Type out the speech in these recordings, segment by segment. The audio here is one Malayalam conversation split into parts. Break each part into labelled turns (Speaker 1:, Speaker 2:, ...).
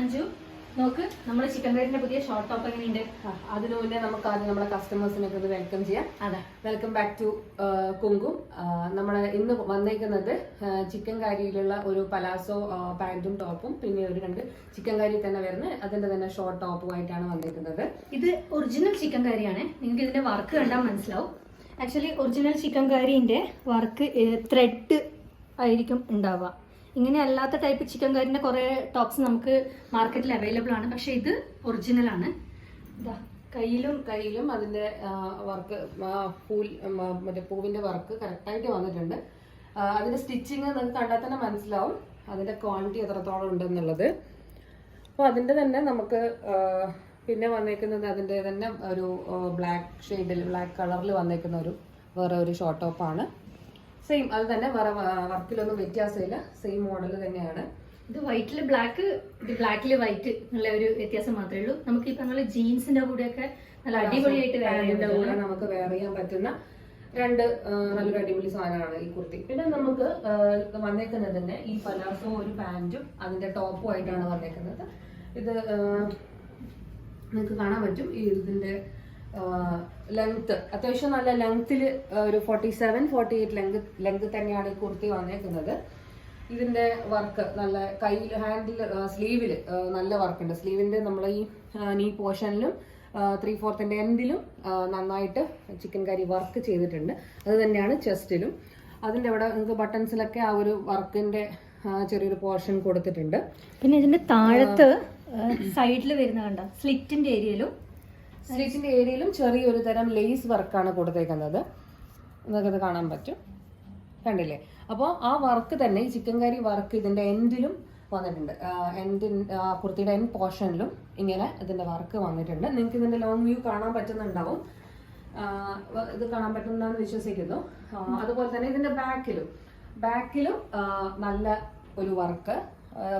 Speaker 1: അഞ്ജു നോക്ക് നമ്മുടെ ചിക്കൻ കറിന്റെ പുതിയ ഷോർട്ട് ടോപ്പ് എങ്ങനെയുണ്ട്?
Speaker 2: അതിനു മുന്നേ നമുക്ക് ആദ്യം നമ്മുടെ കസ്റ്റമേഴ്സിനൊക്കെ ഒന്ന് വെൽക്കം ചെയ്യാം.
Speaker 1: അതെ,
Speaker 2: വെൽക്കം ബാക്ക് ടു കുങ്കും. നമ്മൾ ഇന്ന് വന്നേക്കുന്നത് ചിക്കൻ കാരിയിലുള്ള ഒരു പലാസോ പാന്റും ടോപ്പും പിന്നെ ഒരു 2 ചിക്കൻ കാരി തന്നെ വരുന്ന അതിന്റെ തന്നെ ഷോർട്ട് ടോപ്പുമായിട്ടാണ് വന്നേക്കുന്നത്.
Speaker 1: ഇത് ഒറിജിനൽ ചിക്കൻ കറിയാണ്. നിങ്ങൾക്ക് ഇതിന്റെ വർക്ക് കണ്ടാൽ മനസ്സിലാവും. ആക്ച്വലി ഒറിജിനൽ ചിക്കൻ കറിന്റെ വർക്ക് ത്രെഡ് ആയിരിക്കും ഉണ്ടാവുക. ഇങ്ങനെ അല്ലാത്ത ടൈപ്പ് ചിക്കൻ കറിന്റെ കുറേ ടോപ്സ് നമുക്ക് മാർക്കറ്റിൽ അവൈലബിൾ ആണ്. പക്ഷെ ഇത് ഒറിജിനൽ ആണ്. ഇതാ
Speaker 2: കയ്യിലും അതിന്റെ വർക്ക് മറ്റേ പൂവിന്റെ വർക്ക് കറക്റ്റായിട്ട് വന്നിട്ടുണ്ട്. അതിന്റെ സ്റ്റിച്ചിങ് നിങ്ങൾക്ക് കണ്ടാൽ തന്നെ മനസ്സിലാവും അതിന്റെ ക്വാളിറ്റി എത്രത്തോളം ഉണ്ടെന്നുള്ളത്. അപ്പോൾ അതിന്റെ തന്നെ നമുക്ക് പിന്നെ വന്നേക്കുന്നത് അതിന്റെ തന്നെ ഒരു ബ്ലാക്ക് കളറിൽ വന്നേക്കുന്ന വേറെ ഒരു ഷോർട്ട് ടോപ്പാണ്. സെയിം അത് തന്നെ, വേറെ വർക്കിലൊന്നും വ്യത്യാസമില്ല, സെയിം മോഡൽ തന്നെയാണ്.
Speaker 1: ഇത് വൈറ്റിൽ ബ്ലാക്ക്, ഇത് ബ്ലാക്കിൽ വൈറ്റ് എന്നുള്ള ഒരു വ്യത്യാസം മാത്രമേ ഉള്ളൂ. നമുക്ക് ഈ പറഞ്ഞ ജീൻസിന്റെ കൂടെയൊക്കെ നല്ല അടിപൊളിയായിട്ട്
Speaker 2: കൂടെ നമുക്ക് വെയർ ചെയ്യാൻ പറ്റുന്ന 2 നല്ലൊരു അടിപൊളി സാധനമാണ് ഈ കുർത്തി. പിന്നെ നമുക്ക് വന്നേക്കുന്നത് തന്നെ ഈ പലാസോ ഒരു പാന്റും അതിന്റെ ടോപ്പും ആയിട്ടാണ് വന്നേക്കുന്നത്. ഇത് നിങ്ങൾക്ക് കാണാൻ പറ്റും. ഇതിന്റെ ലെങ്ത് അത്യാവശ്യം നല്ല ലെങ്ത്തിൽ ഒരു 47-48 ലെങ്ത് തന്നെയാണ് ഈ കുർത്തി വന്നേക്കുന്നത്. ഇതിന്റെ വർക്ക് നല്ല കയ്യിൽ ഹാൻഡിൽ സ്ലീവിൽ നല്ല വർക്കുണ്ട്. സ്ലീവിന്റെ നമ്മൾ ഈ നീ പോർഷനിലും 3/4 എൻഡിലും നന്നായിട്ട് ചിക്കൻ കറി വർക്ക് ചെയ്തിട്ടുണ്ട്. അത് തന്നെയാണ് ചെസ്റ്റിലും. അതിന്റെ അവിടെ നിങ്ങൾക്ക് ബട്ടൺസിലൊക്കെ ആ ഒരു വർക്കിന്റെ ചെറിയൊരു പോർഷൻ കൊടുത്തിട്ടുണ്ട്.
Speaker 1: പിന്നെ ഇതിന്റെ താഴത്ത് സൈഡിൽ വരുന്ന കണ്ട സ്ലിറ്റിന്റെ ഏരിയയിലും
Speaker 2: ചെറിയൊരു തരം ലേസ് വർക്കാണ് കൊടുത്തേക്കുന്നത്. നിങ്ങൾക്കത് കാണാൻ പറ്റും, കണ്ടില്ലേ? അപ്പോൾ ആ വർക്ക് തന്നെ ഈ ചിക്കൻ കറി വർക്ക് ഇതിന്റെ എൻഡിലും വന്നിട്ടുണ്ട്. കുർത്തിയുടെ എൻഡ് പോർഷനിലും ഇങ്ങനെ ഇതിന്റെ വർക്ക് വന്നിട്ടുണ്ട്. നിങ്ങൾക്ക് ഇതിന്റെ ലോങ് വ്യൂ കാണാൻ പറ്റുന്നുണ്ടാവും. ഇത് കാണാൻ പറ്റുന്നതെന്ന് വിശ്വസിക്കുന്നു. അതുപോലെ തന്നെ ഇതിന്റെ ബാക്കിലും നല്ല ഒരു വർക്ക്,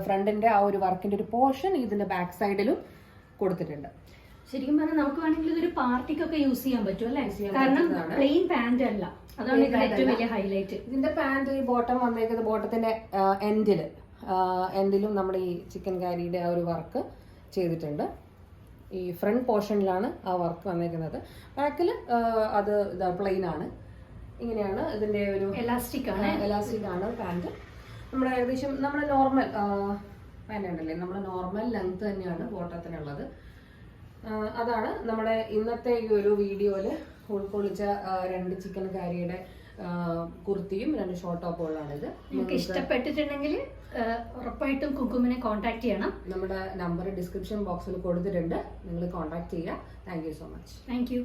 Speaker 2: ഫ്രണ്ടിന്റെ ആ ഒരു വർക്കിന്റെ ഒരു പോർഷൻ ഇതിന്റെ ബാക്ക് സൈഡിലും കൊടുത്തിട്ടുണ്ട്.
Speaker 1: ശരിക്കും പറഞ്ഞാൽ നമുക്ക് വേണമെങ്കിൽ ഇതൊരു പാർട്ടിക്കൊക്കെ യൂസ് ചെയ്യാൻ പറ്റും അല്ലേ? കാരണം പ്ലെയിൻ പാന്റ് അല്ല, അതാണ് ഇതിന്റെ ഏറ്റവും വലിയ ഹൈലൈറ്റ്.
Speaker 2: ഇതിന്റെ പാന്റ് ഈ ബോട്ടം വന്നേക്കുന്നത് ബോട്ടത്തിന്റെ എൻഡിലും നമ്മുടെ ഈ ചിക്കൻ കാരിയുടെ ആ ഒരു വർക്ക് ചെയ്തിട്ടുണ്ട്. ഈ ഫ്രണ്ട് പോർഷനിലാണ് ആ വർക്ക് വന്നേക്കുന്നത്. ബാക്കിൽ അത് പ്ലെയിൻ ആണ്. ഇങ്ങനെയാണ് ഇതിന്റെ ഒരു എലാസ്റ്റിക് ആണ് പാന്റ്. നമ്മുടെ ഏകദേശം നമ്മുടെ നോർമൽ പാന്റ് ഉണ്ടല്ലേ, നമ്മുടെ നോർമൽ ലെങ്ത് തന്നെയാണ് ബോട്ടത്തിനുള്ളത്. അതാണ് നമ്മുടെ ഇന്നത്തെ ഈ ഒരു വീഡിയോയിൽ ഉൾക്കൊള്ളിച്ച 2 ചിക്കൻ കാരിയുടെ കുർത്തിയും 2 ഷോർട്ട് ടോപ്പുകളാണ് ഇത്.
Speaker 1: നിങ്ങൾക്ക് ഇഷ്ടപ്പെട്ടിട്ടുണ്ടെങ്കിൽ ഉറപ്പായിട്ടും കുങ്കുമിനെ കോൺടാക്ട് ചെയ്യണം.
Speaker 2: നമ്മുടെ നമ്പർ ഡിസ്ക്രിപ്ഷൻ ബോക്സിൽ കൊടുത്തിട്ടുണ്ട്, നിങ്ങൾ കോൺടാക്ട് ചെയ്യുക. Thank you so much.
Speaker 1: Thank you.